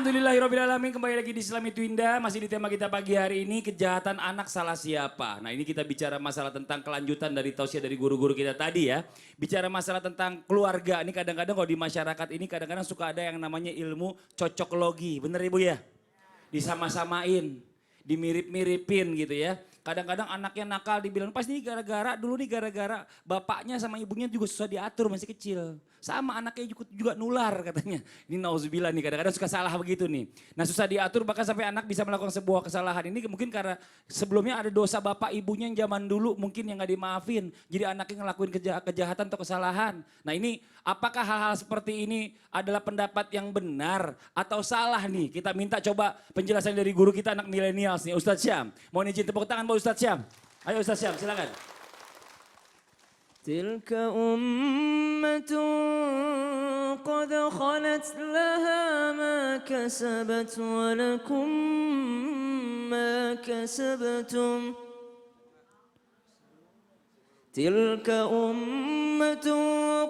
Alhamdulillahirrabbilalamin, kembali lagi di Islami Twinda. Masih di tema kita pagi hari ini, kejahatan anak salah siapa. Nah ini kita bicara masalah tentang kelanjutan dari tausiah dari guru-guru kita tadi ya. Bicara masalah tentang keluarga, ini kadang-kadang kalau di masyarakat ini kadang-kadang suka ada yang namanya ilmu cocoklogi. Bener Ibu ya? Disama-samain, dimirip-miripin gitu ya. Kadang-kadang anaknya nakal dibilang pasti ini gara-gara dulu nih gara-gara bapaknya sama ibunya juga susah diatur masih kecil. Sama anaknya juga nular katanya. Ini nauzubillah nih kadang-kadang suka salah begitu nih. Nah susah diatur bahkan sampai anak bisa melakukan sebuah kesalahan. Ini mungkin karena sebelumnya ada dosa bapak ibunya yang zaman dulu mungkin yang gak dimaafin. Jadi anaknya ngelakuin kejahatan atau kesalahan. Nah ini apakah hal-hal seperti ini adalah pendapat yang benar atau salah nih? Kita minta coba penjelasan dari guru kita anak milenials nih Ustadz Syam. Mohon izin tepuk tangan buat Ustadz Syam. Ayo Ustadz Syam silakan. تلك أمة قد خلت لها ما كسبت ولكم ما كسبتم تلك أمة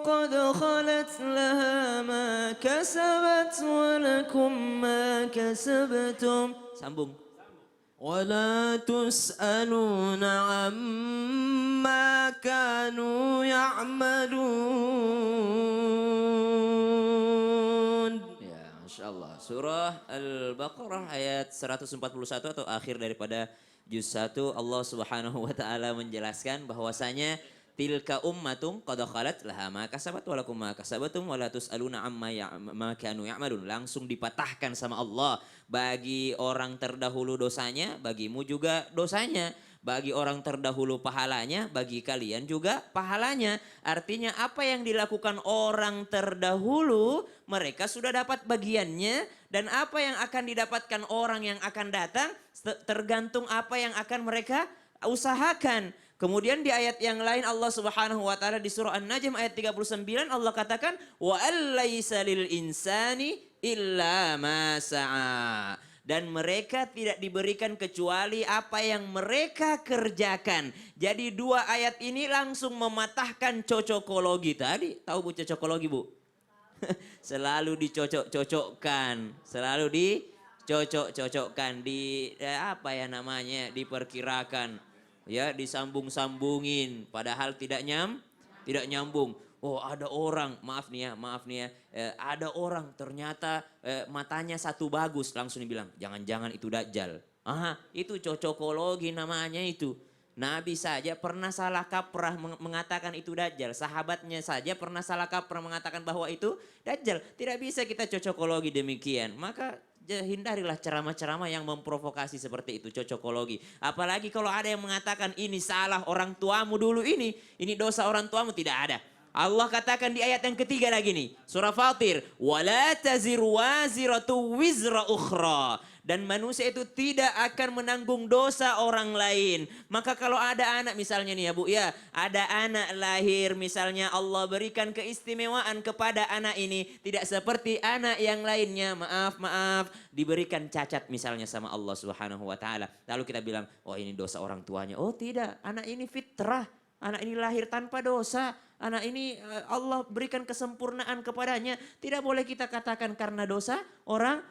قد خلت لها ما كسبت ولكم ما كسبتم sambung ولا تسألون عما كانوا يعملون. Ya, Masya Allah. Surah Al-Baqarah ayat 141 atau akhir daripada juz 1, Allah Subhanahu wa taala menjelaskan bahwasanya tilka ummatum qad khalat laha ma kasabat wa lakum ma kasabatum wa la tusaluna amma ma kanu ya'malun. Langsung dipatahkan sama Allah. Bagi orang terdahulu dosanya, bagimu juga dosanya. Bagi orang terdahulu pahalanya, bagi kalian juga pahalanya. Artinya apa yang dilakukan orang terdahulu, mereka sudah dapat bagiannya. Dan apa yang akan didapatkan orang yang akan datang, tergantung apa yang akan mereka usahakan. Kemudian di ayat yang lain Allah Subhanahu wa taala di surah An-Najm ayat 39 Allah katakan wa allaisa lil insani illa ma sa'a. Dan mereka tidak diberikan kecuali apa yang mereka kerjakan. Jadi dua ayat ini langsung mematahkan cocokologi tadi. Tahu Bu cocokologi Bu? Selalu dicocok-cocokkan, selalu dicocok-cocokkan, apa ya namanya, diperkirakan. Ya disambung-sambungin padahal tidak nyambung. Oh ada orang, maaf nih ya, ada orang ternyata matanya satu bagus, langsung dibilang jangan-jangan itu Dajjal. Itu cocokologi namanya itu. Nabi saja pernah salah kaprah mengatakan itu Dajjal. Sahabatnya saja pernah salah kaprah mengatakan bahwa itu Dajjal. Tidak bisa kita cocokologi demikian. Maka hindarilah ceramah-ceramah yang memprovokasi seperti itu, cocokologi. Apalagi kalau ada yang mengatakan ini salah orang tuamu dulu ini dosa orang tuamu, tidak ada. Allah katakan di ayat yang ketiga lagi nih, surah Fatir, wala taziru waziratu wizra ukhra. Dan manusia itu tidak akan menanggung dosa orang lain. Maka kalau ada anak misalnya nih ya Bu ya, ada anak lahir misalnya Allah berikan keistimewaan kepada anak ini. Tidak seperti anak yang lainnya, maaf, diberikan cacat misalnya sama Allah Subhanahu wa taala. Lalu kita bilang, oh ini dosa orang tuanya. Oh tidak, anak ini fitrah. Anak ini lahir tanpa dosa. Anak ini Allah berikan kesempurnaan kepadanya. Tidak boleh kita katakan karena dosa orang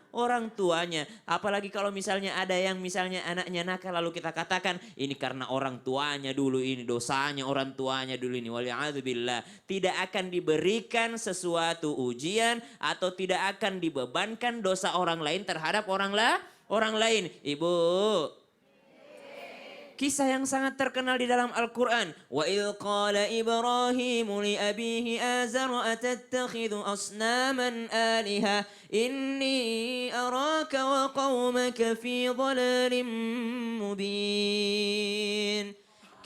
tuanya. Apalagi kalau misalnya ada yang misalnya anaknya nakal lalu kita katakan ini karena orang tuanya dulu, ini dosanya orang tuanya dulu ini. Waliyadzubillah. Tidak akan diberikan sesuatu ujian atau tidak akan dibebankan dosa orang lain terhadap orang lain. Ibu. Kisah yang sangat terkenal di dalam Al-Quran. Wa idh qala Ibrahimu li abihi azar atattakhidhu asnaman aliha inni araka wa qawmaka fi dhalalin mubin.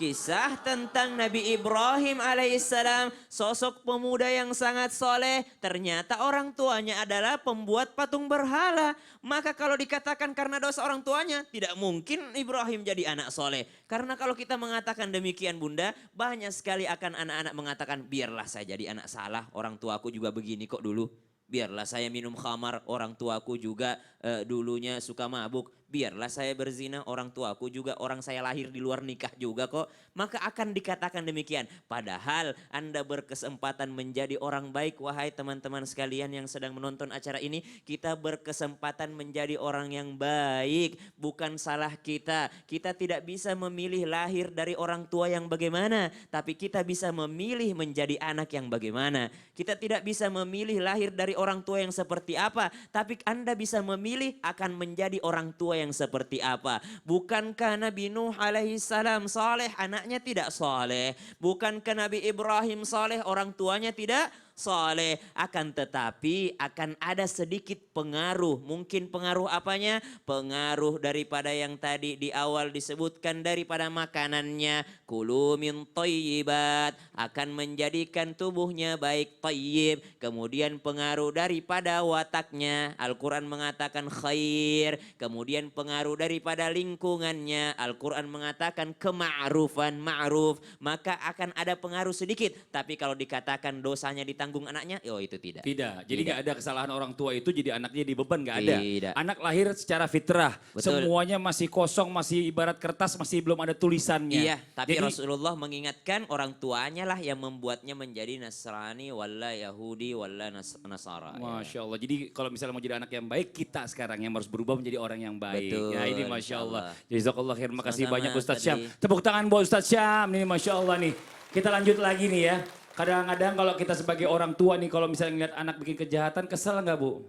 Kisah tentang Nabi Ibrahim alaihissalam, sosok pemuda yang sangat soleh. Ternyata orang tuanya adalah pembuat patung berhala. Maka kalau dikatakan karena dosa orang tuanya, tidak mungkin Ibrahim jadi anak soleh. Karena kalau kita mengatakan demikian Bunda, banyak sekali akan anak-anak mengatakan biarlah saya jadi anak salah, orang tuaku juga begini kok dulu. Biarlah saya minum khamar, orang tuaku juga dulunya suka mabuk. biarlah saya berzina, orang tuaku juga orang saya lahir di luar nikah juga kok. Maka akan dikatakan demikian. Padahal Anda berkesempatan menjadi orang baik, wahai teman-teman sekalian yang sedang menonton acara ini. Kita berkesempatan menjadi orang yang baik, bukan salah kita. Kita tidak bisa memilih lahir dari orang tua yang bagaimana, tapi kita bisa memilih menjadi anak yang bagaimana. Kita tidak bisa memilih lahir dari orang tua yang seperti apa, tapi Anda bisa memilih akan menjadi orang tua yang seperti apa. Bukankah Nabi Nuh alaihi salam saleh, anaknya tidak saleh? Bukankah Nabi Ibrahim saleh, orang tuanya tidak saleh? Akan tetapi akan ada sedikit pengaruh. Mungkin pengaruh apanya? Pengaruh daripada yang tadi di awal disebutkan, daripada makanannya. Kulu min thayyibat, akan menjadikan tubuhnya baik, thayyib. Kemudian pengaruh daripada wataknya, Al-Quran mengatakan khair. Kemudian pengaruh daripada lingkungannya, Al-Quran mengatakan kema'rufan, ma'ruf. Maka akan ada pengaruh sedikit. Tapi kalau dikatakan dosanya ditanggung anaknya, oh itu tidak. Tidak, jadi nggak ada kesalahan orang tua itu jadi anaknya dibeban, nggak ada. Tidak. Anak lahir secara fitrah, Betul. semuanya masih kosong, masih ibarat kertas, masih belum ada tulisannya. Iya, tapi Jadi, Rasulullah mengingatkan orang tuanya lah yang membuatnya menjadi Nasrani, wala Yahudi, wala Nasara. Ya. Masya Allah, jadi kalau misalnya mau jadi anak yang baik, kita sekarang yang harus berubah menjadi orang yang baik. Betul, Ya ini Masya Allah. insya Jazakallah khair, makasih Sama-sama, banyak Ustadz Syam. tadi. Tepuk tangan buat Ustadz Syam, ini Masya Allah nih. Kita lanjut lagi nih ya. Kadang-kadang kalau kita sebagai orang tua nih, kalau misalnya ngeliat anak bikin kejahatan, kesel nggak Bu?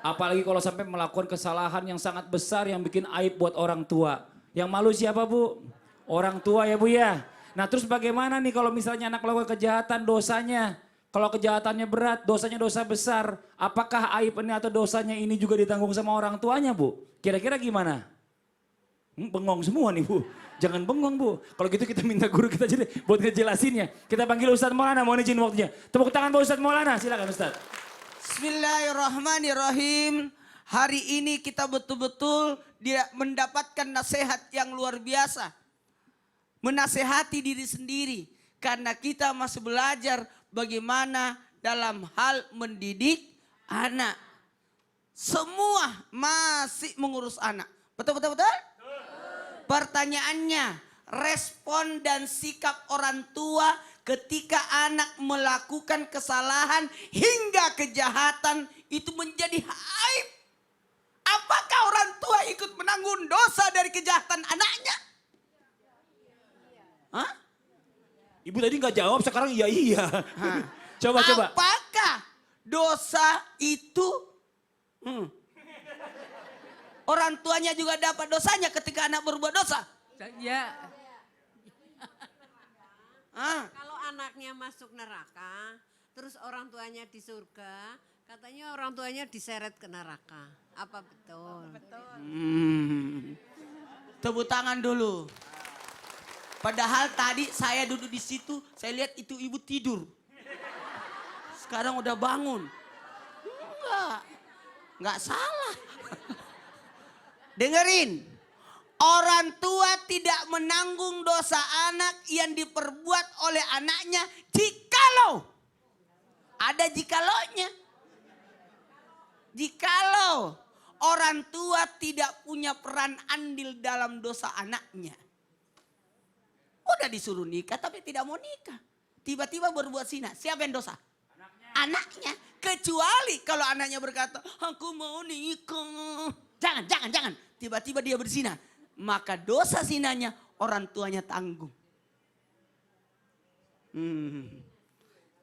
Apalagi kalau sampai melakukan kesalahan yang sangat besar yang bikin aib buat orang tua. Yang malu siapa Bu? Orang tua ya Bu ya. Nah terus bagaimana nih kalau misalnya anak melakukan kejahatan, dosanya? Kalau kejahatannya berat, dosanya dosa besar. Apakah aib ini atau dosanya ini juga ditanggung sama orang tuanya Bu? Kira-kira gimana? Bengong semua nih Bu. Jangan bengong Bu. Kalau gitu kita minta guru kita jadi buat ngejelasinnya. Kita panggil Ustadz Maulana, mohon izin waktunya. Tepuk tangan buat Ustadz Maulana, silakan Ustadz. Bismillahirrahmanirrahim. Hari ini kita betul-betul mendapatkan nasihat yang luar biasa. Menasehati diri sendiri. Karena kita masih belajar bagaimana dalam hal mendidik anak. Semua masih mengurus anak. Betul? Pertanyaannya, respon dan sikap orang tua ketika anak melakukan kesalahan hingga kejahatan itu menjadi aib. Apakah orang tua ikut menanggung dosa dari kejahatan anaknya? Hah? Ibu tadi nggak jawab, sekarang iya. Coba. Apakah dosa itu orang tuanya juga dapat dosanya ketika anak berbuat dosa? Ya. Hah? Kalau anaknya masuk neraka, terus orang tuanya di surga, katanya orang tuanya diseret ke neraka. Apa betul? Betul. Tepuk tangan dulu. Padahal tadi saya duduk di situ, saya lihat itu ibu tidur. Sekarang udah bangun. Enggak salah. Dengerin, orang tua tidak menanggung dosa anak yang diperbuat oleh anaknya jikalau ada jikalonya. Jikalau orang tua tidak punya peran andil dalam dosa anaknya. Udah disuruh nikah tapi tidak mau nikah. Tiba-tiba berbuat zina. Siapa yang dosa? Anaknya. Kecuali kalau anaknya berkata, aku mau nikah. Jangan. Tiba-tiba dia berzina. Maka dosa zinanya orang tuanya tanggung.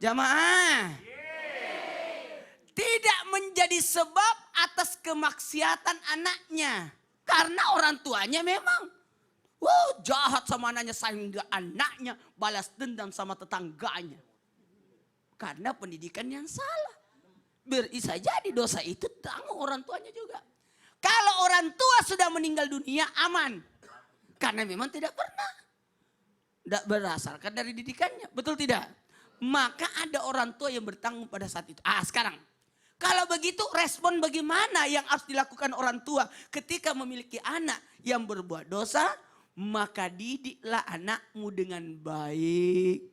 Jamaah. Tidak menjadi sebab atas kemaksiatan anaknya. Karena orang tuanya memang jahat sama anaknya sehingga anaknya balas dendam sama tetangganya. Karena pendidikan yang salah. Bisa jadi dosa itu tanggung orang tuanya juga. Kalau orang tua sudah meninggal dunia aman. Karena memang tidak pernah. Tidak berdasarkan dari didikannya. Betul tidak? Maka ada orang tua yang bertanggung pada saat itu. Sekarang. Kalau begitu respon bagaimana yang harus dilakukan orang tua ketika memiliki anak yang berbuat dosa. Maka didiklah anakmu dengan baik.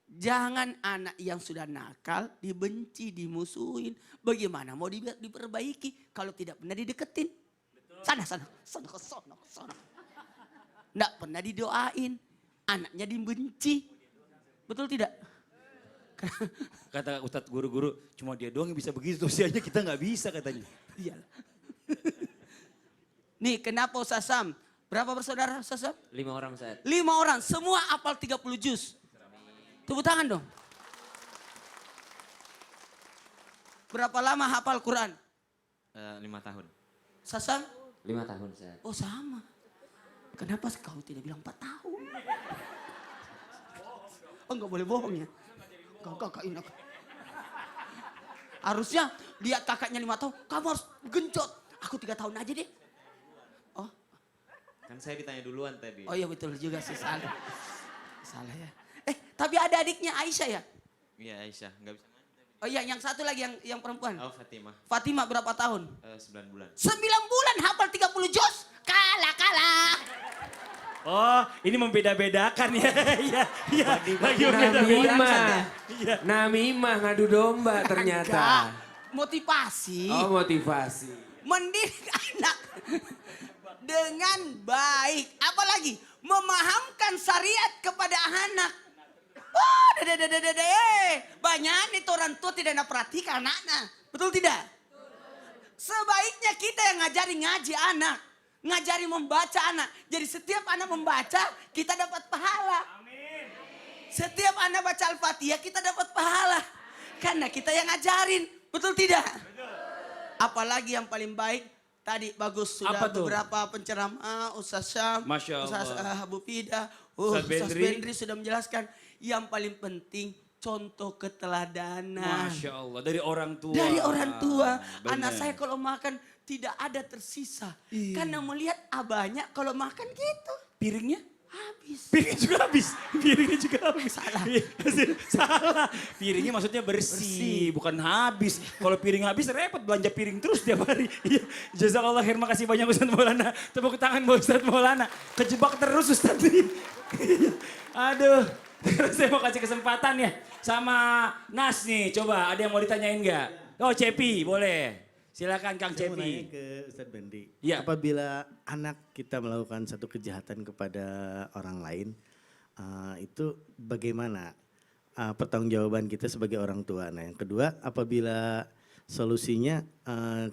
Jangan anak yang sudah nakal dibenci, dimusuhin. Bagaimana mau diperbaiki kalau tidak pernah dideketin? Sana, sana, sana, ke sana, ke sana. Nggak pernah didoain. Anaknya dibenci. Betul tidak? Kata Ustadz guru-guru, cuma dia doang yang bisa begitu. Usianya kita nggak bisa katanya. Iyalah. Nih kenapa Ustaz Sam? Berapa bersaudara Ustaz Sam? 5 orang Ustaz. 5 orang, semua hafal 30 juz. Tepuk tangan dong. Berapa lama hafal Quran? 5 tahun. Ustaz Sam? 5 tahun Ustaz. Oh sama. Kenapa kau tidak bilang 4 tahun? Oh enggak boleh bohong ya. Kakak ini. Harusnya lihat kakaknya 5 tahun, kamu harus genjot. Aku 3 tahun aja deh. Oh, Kan saya ditanya duluan tadi. oh iya betul juga sih salah. Salah ya. Tapi ada adiknya Aisyah ya? Iya Aisyah, nggak bisa main. Oh iya, yang satu lagi yang perempuan. Oh Fatimah, Fatimah berapa tahun? 9 bulan. 9 bulan hafal 30 juz. Kalah. Oh, ini membeda-bedakan ya. Iya, iya. Lagi Namimah. membeda-bedakan. Iya. Namimah ngadu domba Enggak. ternyata. Motivasi. Oh motivasi. Mendidik anak dengan baik. Apalagi memahamkan syariat kepada anak. Oh, banyak nih orang tua tidak perhatikan anaknya. Betul tidak? Sebaiknya kita yang ngajari ngaji anak. Ngajari membaca anak. Jadi setiap anak membaca, kita dapat pahala. Setiap anak baca Al-Fatihah, kita dapat pahala. Karena kita yang ngajarin. Betul tidak? Apalagi yang paling baik, tadi bagus sudah Apa tuh? beberapa penceramah, Ustaz Syam, Masya Ustaz Allah. Abu Fida, Ustaz Ustaz Bendri. Bendri sudah menjelaskan. Yang paling penting contoh keteladanan. Masya Allah, dari orang tua. Dari orang tua. Benar. Anak saya kalau makan tidak ada tersisa. Karena melihat abahnya kalau makan gitu. Piringnya? Habis. Piringnya juga habis. Piringnya juga habis. Salah. Salah. Piringnya maksudnya bersih, bukan habis. Kalau piring habis repot belanja piring terus tiap hari. Iya. Jazakallah khair, makasih banyak Ustadz Maulana. Tepuk tangan buat Ustadz Maulana. Kejebak terus Ustadz ini. Aduh. Terus saya mau kasih kesempatan ya sama Nas nih. Coba ada yang mau ditanyain nggak? Oh Cepi boleh. Silakan Kang Saya mau nanya Cepi. ke Ustadz Bendri. Ya. Apabila anak kita melakukan satu kejahatan kepada orang lain, itu bagaimana pertanggungjawaban kita sebagai orang tua? Nah yang kedua, apabila solusinya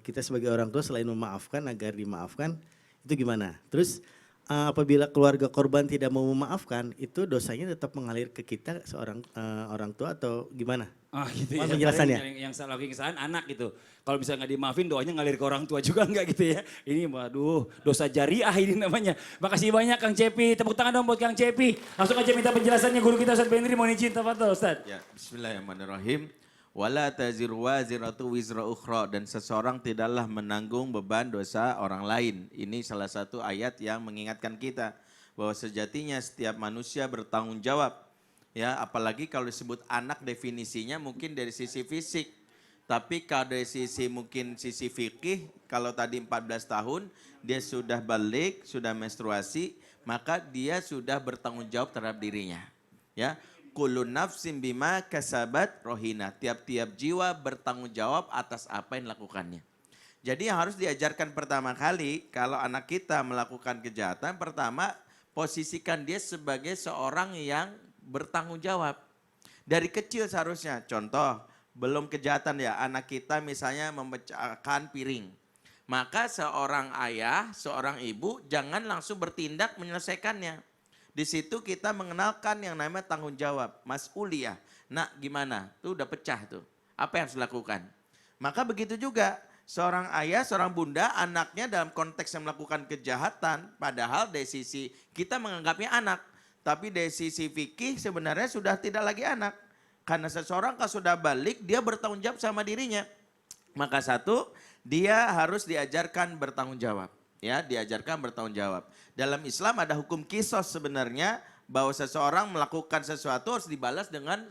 kita sebagai orang tua selain memaafkan agar dimaafkan, itu gimana? Terus apabila keluarga korban tidak mau memaafkan, itu dosanya tetap mengalir ke kita seorang orang tua atau gimana? Ah gitu Mohon ya. penjelasannya. Yang salah lagi kesalahan anak gitu. Kalau bisa nggak dimaafin doanya ngalir ke orang tua juga enggak gitu ya. Ini waduh dosa jariah ini namanya. Makasih banyak Kang Cepi. Tepuk tangan dong buat Kang Cepi. Langsung aja minta penjelasannya guru kita Ustadz Bendri. Mohon izin tafadhol Ustadz. Ya, bismillahirrahmanirrahim. Wala taziru waziratu wizra ukhra, dan seseorang tidaklah menanggung beban dosa orang lain. Ini salah satu ayat yang mengingatkan kita bahwa sejatinya setiap manusia bertanggung jawab. Ya, apalagi kalau disebut anak definisinya mungkin dari sisi fisik. Tapi kalau dari sisi mungkin sisi fikih, kalau tadi 14 tahun dia sudah balik, sudah menstruasi, maka dia sudah bertanggung jawab terhadap dirinya. Ya, kullu nafsin bima kasabat rohina. Tiap-tiap jiwa bertanggung jawab atas apa yang dilakukannya. Jadi yang harus diajarkan pertama kali kalau anak kita melakukan kejahatan, pertama posisikan dia sebagai seorang yang bertanggung jawab. Dari kecil seharusnya, contoh belum kejahatan ya, anak kita misalnya memecahkan piring. Maka seorang ayah, seorang ibu jangan langsung bertindak menyelesaikannya. Di situ kita mengenalkan yang namanya tanggung jawab, mas'uliyah. Nak gimana? Tuh udah pecah tuh. Apa yang harus dilakukan? Maka begitu juga seorang ayah, seorang bunda, anaknya dalam konteks yang melakukan kejahatan, padahal dari sisi kita menganggapnya anak. Tapi dari sisi fikih sebenarnya sudah tidak lagi anak. Karena seseorang kalau sudah balik, dia bertanggung jawab sama dirinya. Maka satu, dia harus diajarkan bertanggung jawab. Ya, diajarkan bertanggung jawab. Dalam Islam ada hukum kisos sebenarnya bahwa seseorang melakukan sesuatu harus dibalas dengan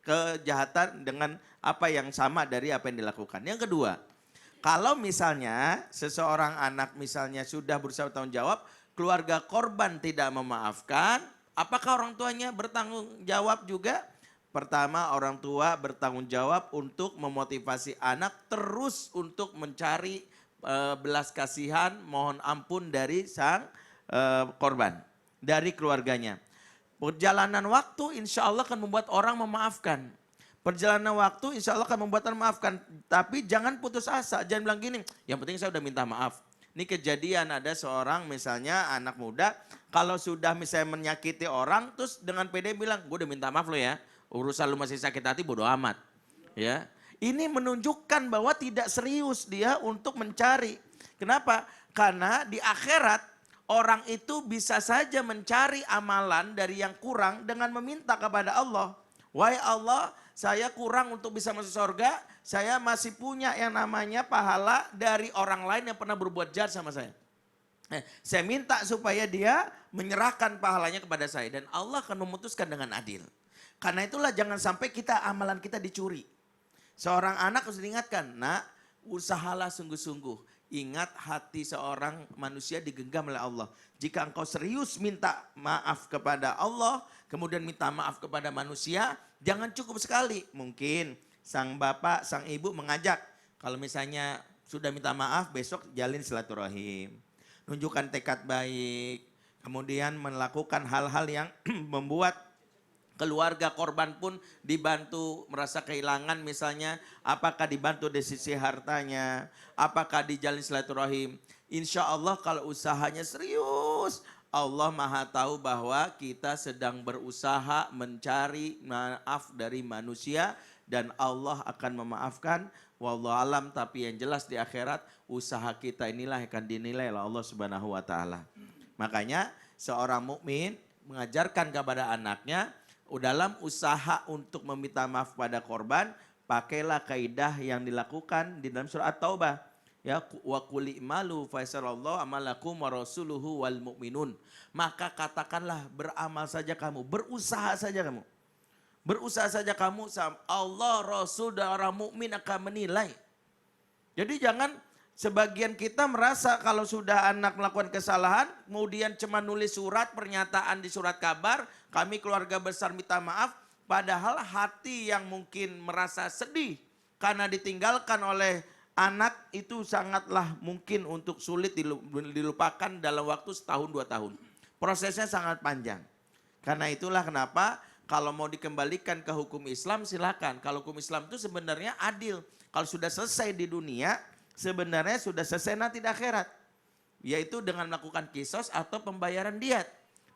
kejahatan dengan apa yang sama dari apa yang dilakukan. Yang kedua, kalau misalnya seseorang anak misalnya sudah berusaha bertanggung jawab, keluarga korban tidak memaafkan, apakah orang tuanya bertanggung jawab juga? Pertama, orang tua bertanggung jawab untuk memotivasi anak terus untuk mencari belas kasihan, mohon ampun dari sang korban, dari keluarganya. Perjalanan waktu insya Allah akan membuat orang memaafkan. Perjalanan waktu insya Allah akan membuat orang memaafkan. Tapi jangan putus asa, jangan bilang gini, yang penting saya udah minta maaf. Ini kejadian ada seorang misalnya anak muda, kalau sudah misalnya menyakiti orang, terus dengan pede bilang, gue udah minta maaf lo ya, urusan lu masih sakit hati bodo amat. Ya, ini menunjukkan bahwa tidak serius dia untuk mencari. Kenapa? Karena di akhirat orang itu bisa saja mencari amalan dari yang kurang dengan meminta kepada Allah. Wahai Allah, saya kurang untuk bisa masuk surga, saya masih punya yang namanya pahala dari orang lain yang pernah berbuat jahat sama saya. Saya minta supaya dia menyerahkan pahalanya kepada saya dan Allah akan memutuskan dengan adil. Karena itulah jangan sampai amalan kita dicuri. Seorang anak harus diingatkan, nak usahalah sungguh-sungguh. Ingat hati seorang manusia digenggam oleh Allah. Jika engkau serius minta maaf kepada Allah, kemudian minta maaf kepada manusia, jangan cukup sekali. Mungkin sang bapak, sang ibu mengajak, kalau misalnya sudah minta maaf, besok jalin silaturahim. Nunjukkan tekad baik, kemudian melakukan hal-hal yang membuat keluarga korban pun dibantu merasa kehilangan misalnya, apakah dibantu dari sisi hartanya, apakah dijalin silaturahim. Insya Allah kalau usahanya serius, Allah Maha tahu bahwa kita sedang berusaha mencari maaf dari manusia dan Allah akan memaafkan. Wallahu alam, tapi yang jelas di akhirat usaha kita inilah akan dinilai oleh Allah Subhanahu wa taala. Makanya seorang mukmin mengajarkan kepada anaknya dalam usaha untuk meminta maaf pada korban, pakailah kaidah yang dilakukan di dalam surah At-Taubah. Ya, wa qul i'malu faisarallahu amalakum wa rasuluhu wal mu'minun. Maka katakanlah beramal saja kamu, berusaha saja kamu. Berusaha saja kamu, Allah, Rasul dan orang mukmin akan menilai. Jadi jangan sebagian kita merasa kalau sudah anak melakukan kesalahan, kemudian cuma nulis surat pernyataan di surat kabar, kami keluarga besar minta maaf, padahal hati yang mungkin merasa sedih karena ditinggalkan oleh anak itu sangatlah mungkin untuk sulit dilupakan dalam waktu setahun 2 tahun. Prosesnya sangat panjang. Karena itulah kenapa kalau mau dikembalikan ke hukum Islam silakan. Kalau hukum Islam itu sebenarnya adil. Kalau sudah selesai di dunia, sebenarnya sudah selesai nanti di akhirat. Yaitu dengan melakukan kisos atau pembayaran diat.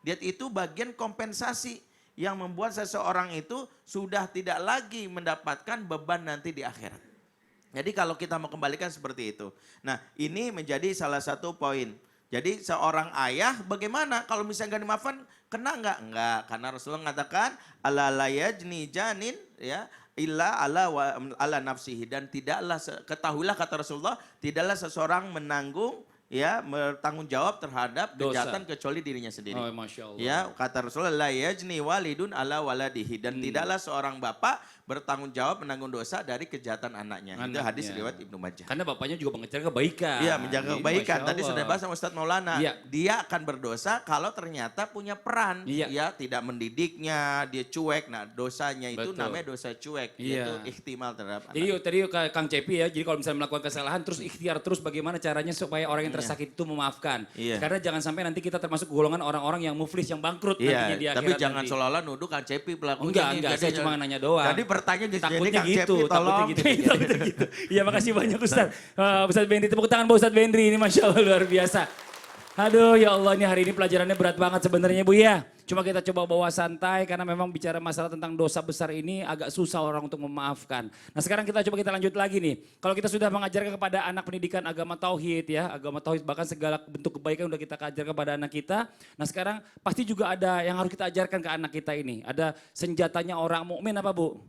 Diat itu bagian kompensasi yang membuat seseorang itu sudah tidak lagi mendapatkan beban nanti di akhirat. Jadi kalau kita mau kembalikan seperti itu. Nah ini menjadi salah satu poin. Jadi seorang ayah bagaimana kalau misalnya gak dimaafkan kena enggak? Enggak, karena Rasulullah mengatakan ala la yajni janin ya illa ala nafsihi, dan tidaklah ketahuilah kata Rasulullah tidaklah seseorang menanggung ya bertanggung jawab terhadap kejahatan kecuali dirinya sendiri. Oh, Masya Allah. Ya kata Rasulullah la yajni walidun ala waladihi, dan tidaklah seorang bapak bertanggung jawab menanggung dosa dari kejahatan anaknya. Itu hadis riwayat Ibnu Majah. Karena bapaknya juga mengejar kebaikan. Iya, menjaga kebaikan. Masya Tadi Allah. sudah bahas sama Ustadz Maulana. Iya. Dia akan berdosa kalau ternyata punya peran. Iya. Ya, tidak mendidiknya, dia cuek. Nah, dosanya itu Betul. namanya dosa cuek. Iya. Yaitu ihtimal terhadap Jadi anak. tadi Kang Cepi ya, jadi kalau misalnya melakukan kesalahan terus ikhtiar terus bagaimana caranya supaya orang yang tersakiti itu memaafkan. Iya. Karena jangan sampai nanti kita termasuk golongan orang-orang yang muflis, yang bangkrut nantinya di Iya, akhirat tapi jangan nanti. seolah-olah nuduh Kang Cepi pelakunya. Enggak, saya cuma nanya doang. Tadi pertanyaan jadi Takutnya Kang gitu, Cepi tolong. takutnya gitu. Iya, makasih banyak Ustaz. Ustaz Bendri, tepuk tangan buat Ustaz Bendri ini, Masya Allah luar biasa. Aduh ya Allah, ini hari ini pelajarannya berat banget sebenarnya Bu ya. Cuma kita coba bawa santai karena memang bicara masalah tentang dosa besar ini agak susah orang untuk memaafkan. Nah sekarang kita lanjut lagi nih. Kalau kita sudah mengajarkan kepada anak pendidikan agama tauhid ya, agama tauhid bahkan segala bentuk kebaikan udah kita ajarkan kepada anak kita. Nah sekarang pasti juga ada yang harus kita ajarkan ke anak kita ini. Ada senjatanya orang mukmin apa Bu?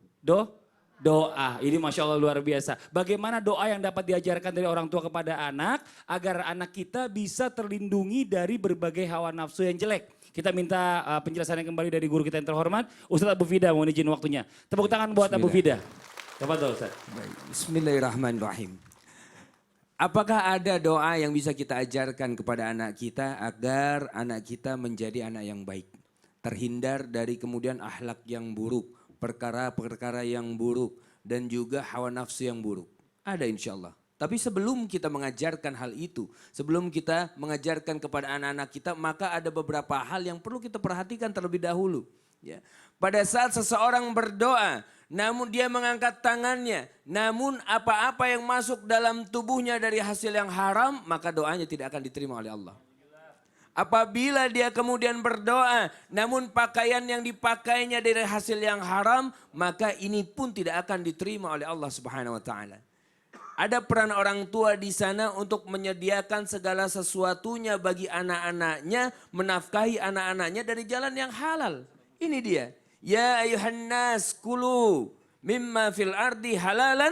Doa, ini Masya Allah luar biasa. Bagaimana doa yang dapat diajarkan dari orang tua kepada anak agar anak kita bisa terlindungi dari berbagai hawa nafsu yang jelek. Kita minta penjelasannya kembali dari guru kita yang terhormat, Ustadz Abu Fida, mohon izin waktunya. Tepuk tangan buat Abu Fida. Tafadhol Ustaz. Bismillahirrahmanirrahim. Apakah ada doa yang bisa kita ajarkan kepada anak kita agar anak kita menjadi anak yang baik? Terhindar dari kemudian akhlak yang buruk, perkara-perkara yang buruk, dan juga hawa nafsu yang buruk. Ada insya Allah. Tapi sebelum kita mengajarkan hal itu, sebelum kita mengajarkan kepada anak-anak kita, maka ada beberapa hal yang perlu kita perhatikan terlebih dahulu. Ya. Pada saat seseorang berdoa, namun dia mengangkat tangannya, namun apa-apa yang masuk dalam tubuhnya dari hasil yang haram, maka doanya tidak akan diterima oleh Allah. Apabila dia kemudian berdoa, namun pakaian yang dipakainya dari hasil yang haram, maka ini pun tidak akan diterima oleh Allah Subhanahu wa taala. Ada peran orang tua di sana untuk menyediakan segala sesuatunya bagi anak-anaknya, menafkahi anak-anaknya dari jalan yang halal. Ini dia. Ya ayuhan nas kulu mimma fil ardi halalan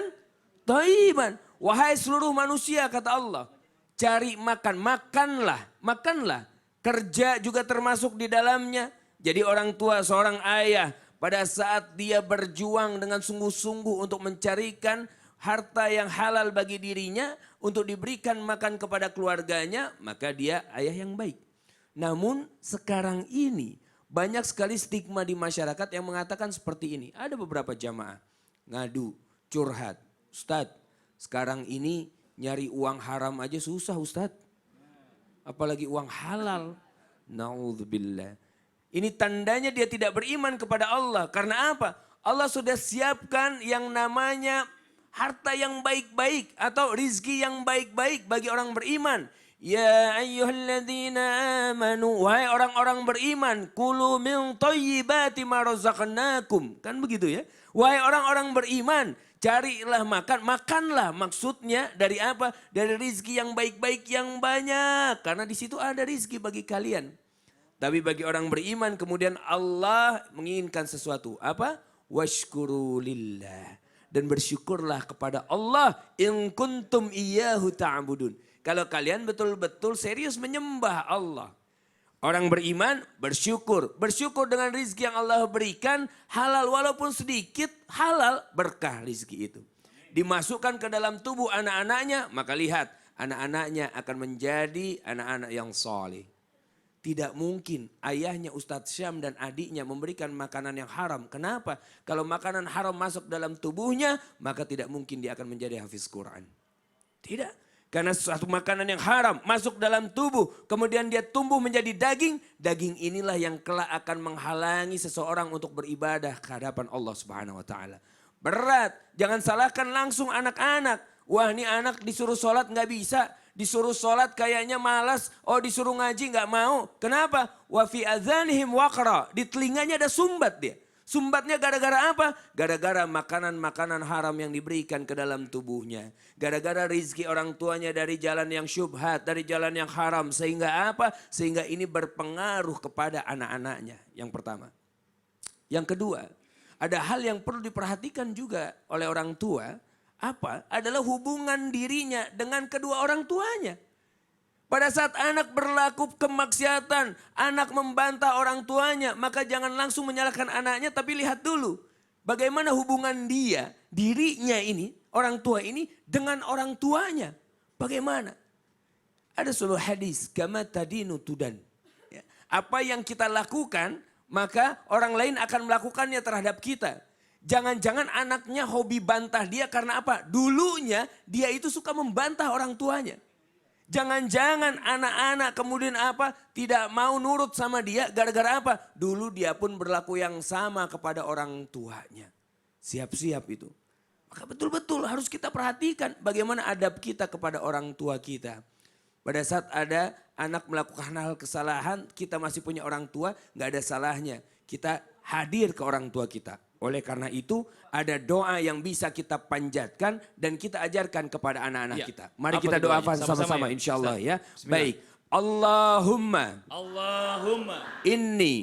thayyiban. Wahai seluruh manusia kata Allah, cari makan, makanlah. Kerja juga termasuk di dalamnya. Jadi orang tua, seorang ayah pada saat dia berjuang dengan sungguh-sungguh untuk mencarikan harta yang halal bagi dirinya untuk diberikan makan kepada keluarganya, maka dia ayah yang baik. Namun sekarang ini banyak sekali stigma di masyarakat yang mengatakan seperti ini. Ada beberapa jamaah ngadu, curhat. Ustadz, sekarang ini nyari uang haram aja susah Ustadz. Apalagi uang halal. Na'udzubillah. Ini tandanya dia tidak beriman kepada Allah. Karena apa? Allah sudah siapkan yang namanya harta yang baik-baik atau rizki yang baik-baik bagi orang beriman. Ya ayyuhalladzina amanu, wahai orang-orang beriman, kulu min thayyibati ma razaqnakum. Kan begitu ya? Wahai orang-orang beriman, carilah makan, makanlah. Maksudnya dari apa? Dari rizki yang baik-baik yang banyak. Karena di situ ada rizki bagi kalian. Tapi bagi orang beriman kemudian Allah menginginkan sesuatu. Apa? Washkuru lillah. Dan bersyukurlah kepada Allah in kuntum iyyahu ta'budun. Kalau kalian betul-betul serius menyembah Allah. Orang beriman bersyukur. Bersyukur dengan rizki yang Allah berikan. Halal walaupun sedikit, halal berkah rizki itu. Dimasukkan ke dalam tubuh anak-anaknya, maka lihat anak-anaknya akan menjadi anak-anak yang soleh. Tidak mungkin ayahnya Ustadz Syam dan adiknya memberikan makanan yang haram. Kenapa? Kalau makanan haram masuk dalam tubuhnya, maka tidak mungkin dia akan menjadi hafiz Quran. Tidak. Karena suatu makanan yang haram masuk dalam tubuh, kemudian dia tumbuh menjadi daging. Daging inilah yang kelak akan menghalangi seseorang untuk beribadah ke hadapan Allah Subhanahu wa taala. Berat. Jangan salahkan langsung anak-anak. Wah, ini anak disuruh sholat nggak bisa. Disuruh sholat kayaknya malas. Oh, disuruh ngaji nggak mau. Kenapa? Wa fi adzanihim waqra. Di telinganya ada sumbat dia. Sumbatnya gara-gara apa? Gara-gara makanan-makanan haram yang diberikan ke dalam tubuhnya. Gara-gara rizki orang tuanya dari jalan yang syubhat, dari jalan yang haram. Sehingga apa? Sehingga ini berpengaruh kepada anak-anaknya. Yang pertama. Yang kedua, ada hal yang perlu diperhatikan juga oleh orang tua. Apa? Adalah hubungan dirinya dengan kedua orang tuanya. Pada saat anak berlaku kemaksiatan, anak membantah orang tuanya, maka jangan langsung menyalahkan anaknya, tapi lihat dulu. Bagaimana hubungan dia, dirinya ini, orang tua ini dengan orang tuanya. Bagaimana? Ada sebuah hadis, kama tadinu tudan. Ya. Apa yang kita lakukan, maka orang lain akan melakukannya terhadap kita. Jangan-jangan anaknya hobi bantah dia karena apa? Dulunya dia itu suka membantah orang tuanya. Jangan-jangan anak-anak kemudian apa? Tidak mau nurut sama dia gara-gara apa? Dulu dia pun berlaku yang sama kepada orang tuanya. Siap-siap itu. Maka betul-betul harus kita perhatikan bagaimana adab kita kepada orang tua kita. Pada saat ada anak melakukan hal kesalahan, kita masih punya orang tua, gak ada salahnya. Kita hadir ke orang tua kita. Oleh karena itu ada doa yang bisa kita panjatkan dan kita ajarkan kepada anak-anak Ya. kita. Mari Apa kita itu doanya? doakan sama-sama Sama-sama ya, insyaallah Ustaz. ya. Bismillah. Baik. Allahumma inni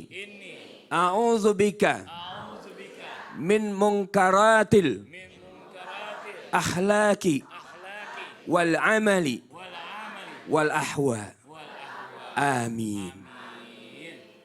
a'udzubika min munkaratil akhlaki wal amali wal ahwa. Amin.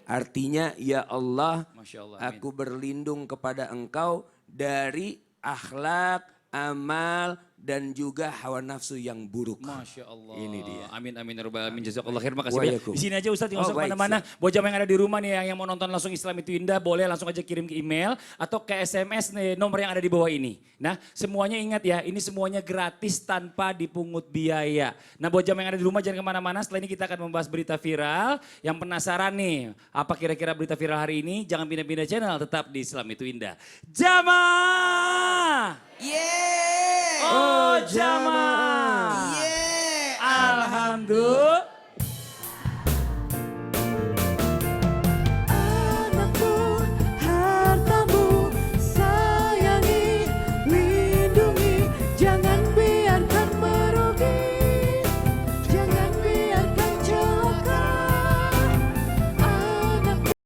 Artinya ya Allah, Masya Allah, amin. aku berlindung kepada Engkau dari akhlak, amal, dan juga hawa nafsu yang buruk. Masya Allah. Ini dia. Amin amin ya rabbal alamin. Jazakallah khair. Makasih Wa banyak. yakum. Di sini aja Ustaz, jangan Oh, usah baik, kemana-mana. Buat jamaah yang ada di rumah nih yang mau nonton langsung Islam itu Indah, boleh langsung aja kirim ke email atau ke SMS nih, nomor yang ada di bawah ini. Nah, semuanya ingat ya, ini semuanya gratis tanpa dipungut biaya. Nah, buat jamaah yang ada di rumah jangan kemana-mana. Setelah ini kita akan membahas berita viral. Yang penasaran nih, apa kira-kira berita viral hari ini? Jangan pindah-pindah channel, tetap di Islam itu Indah. Jamaah! Yeay! Oh jamaah! Yeay! Alhamdulillah.